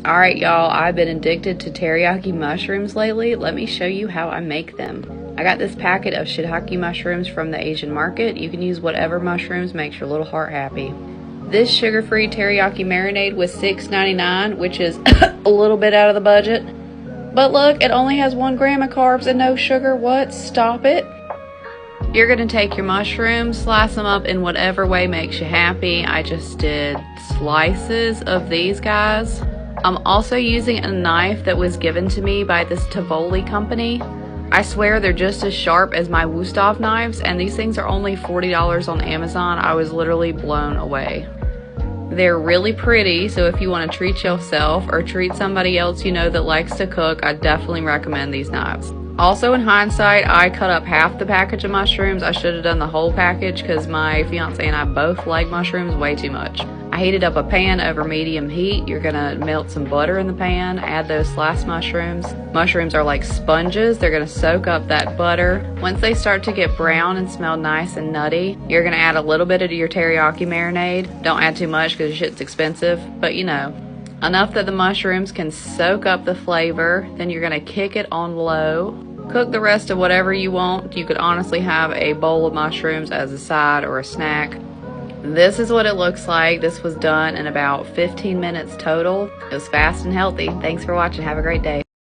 Alright y'all, I've been addicted to teriyaki mushrooms lately. Let me show you how I make them. I got this packet of shiitake mushrooms from the Asian market. You can use whatever mushrooms makes your little heart happy. This sugar-free teriyaki marinade was $6.99, which is a little bit out of the budget. But look, it only has 1 gram of carbs and no sugar. What? Stop it. You're going to take your mushrooms, slice them up in whatever way makes you happy. I just did slices of these guys. I'm also using a knife that was given to me by this Tivoli company. I swear they're just as sharp as my Wusthof knives, and these things are only $40 on Amazon. I was literally blown away. They're really pretty, so if you want to treat yourself or treat somebody else you know that likes to cook, I definitely recommend these knives. Also, in hindsight, I cut up half the package of mushrooms. I should have done the whole package because my fiance and I both like mushrooms way too much. I heated up a pan over medium heat. You're gonna melt some butter in the pan, add those sliced mushrooms. Mushrooms are like sponges. They're gonna soak up that butter. Once they start to get brown and smell nice and nutty, you're gonna add a little bit of your teriyaki marinade. Don't add too much because shit's expensive, but you know, enough that the mushrooms can soak up the flavor. Then you're gonna kick it on low. Cook the rest of whatever you want. You could honestly have a bowl of mushrooms as a side or a snack. This is what it looks like. This was done in about 15 minutes total. It was fast and healthy. Thanks for watching. Have a great day.